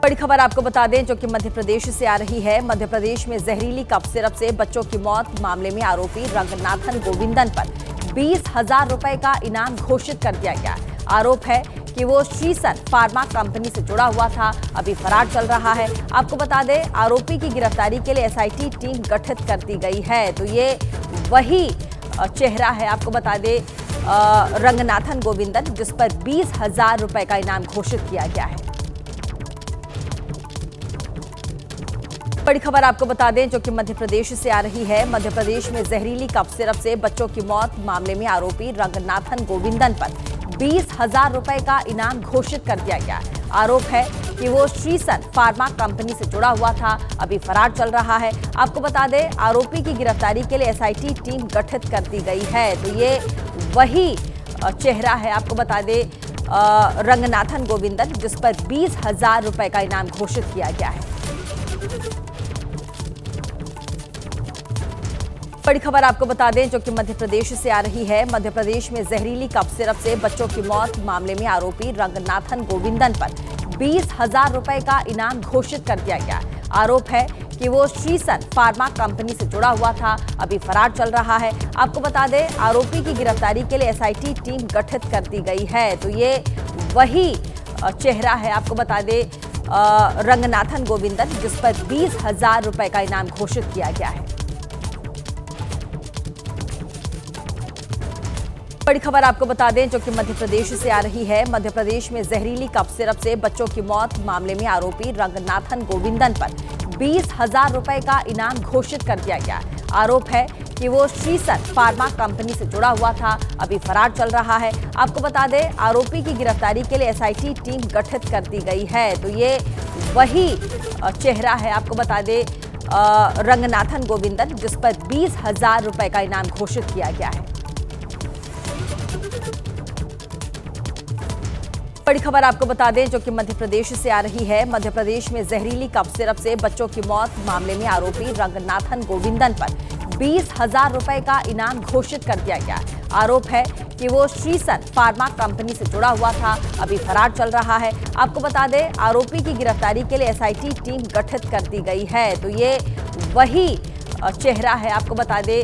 बड़ी खबर आपको बता दें जो कि मध्य प्रदेश से आ रही है। मध्य प्रदेश में जहरीली कफ सिरप से बच्चों की मौत मामले में आरोपी रंगनाथन गोविंदन पर 20,000 रुपए का इनाम घोषित कर दिया गया। आरोप है कि वो श्रीसन फार्मा कंपनी से जुड़ा हुआ था, अभी फरार चल रहा है। आपको बता दें आरोपी की गिरफ्तारी के लिए एसआईटी टीम गठित कर दी गई है। तो ये वही चेहरा है, आपको बता दें रंगनाथन गोविंदन, जिस पर 20,000 रुपए का इनाम घोषित किया गया है। बड़ी खबर आपको बता दें जो कि मध्य प्रदेश से आ रही है। मध्य प्रदेश में जहरीली कफ सिरप से बच्चों की मौत मामले में आरोपी रंगनाथन गोविंदन पर 20,000 रुपए का इनाम घोषित कर दिया गया। आरोप है कि वो श्रीसन फार्मा कंपनी से जुड़ा हुआ था, अभी फरार चल रहा है। आपको बता दें आरोपी की गिरफ्तारी के लिए एसआईटी टीम गठित कर दी गई है। तो ये वही चेहरा है, आपको बता दें रंगनाथन गोविंदन, जिस पर 20,000 रुपए का इनाम घोषित किया गया है। बड़ी खबर आपको बता दें जो कि मध्य प्रदेश से आ रही है। मध्य प्रदेश में जहरीली कफ सिरप से बच्चों की मौत मामले में आरोपी रंगनाथन गोविंदन पर 20,000 रुपए का इनाम घोषित कर दिया गया। आरोप है कि वो श्रीसन फार्मा कंपनी से जुड़ा हुआ था, अभी फरार चल रहा है। आपको बता दें आरोपी की गिरफ्तारी के लिए एसआईटी टीम गठित कर दी गई है। तो ये वही चेहरा है, आपको बता दें रंगनाथन गोविंदन, जिस पर 20,000 रुपए का इनाम घोषित किया गया है। बड़ी खबर आपको बता दें जो कि मध्य प्रदेश से आ रही है। मध्य प्रदेश में जहरीली कफ सिरप से बच्चों की मौत मामले में आरोपी रंगनाथन गोविंदन पर 20,000 रुपए का इनाम घोषित कर दिया गया। आरोप है कि वो श्रीसन फार्मा कंपनी से जुड़ा हुआ था, अभी फरार चल रहा है। आपको बता दें आरोपी की गिरफ्तारी के लिए एसआईटी टीम गठित कर दी गई है। तो ये वही चेहरा है, आपको बता दें रंगनाथन गोविंदन, जिस पर 20,000 रुपए का इनाम घोषित किया गया है। बड़ी खबर आपको बता दें जो कि मध्य प्रदेश से आ रही है। मध्य प्रदेश में जहरीली कफ सिरप से बच्चों की मौत मामले में आरोपी रंगनाथन गोविंदन पर 20,000 रुपए का इनाम घोषित कर दिया गया। आरोप है कि वो श्रीसन फार्मा कंपनी से जुड़ा हुआ था, अभी फरार चल रहा है। आपको बता दें आरोपी की गिरफ्तारी के लिए एसआईटी टीम गठित कर दी गई है। तो ये वही चेहरा है, आपको बता दें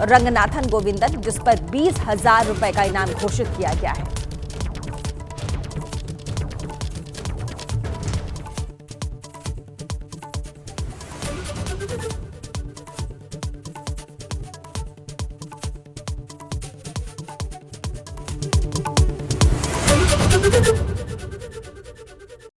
रंगनाथन गोविंदन, जिस पर 20,000 रुपए का इनाम घोषित किया गया है।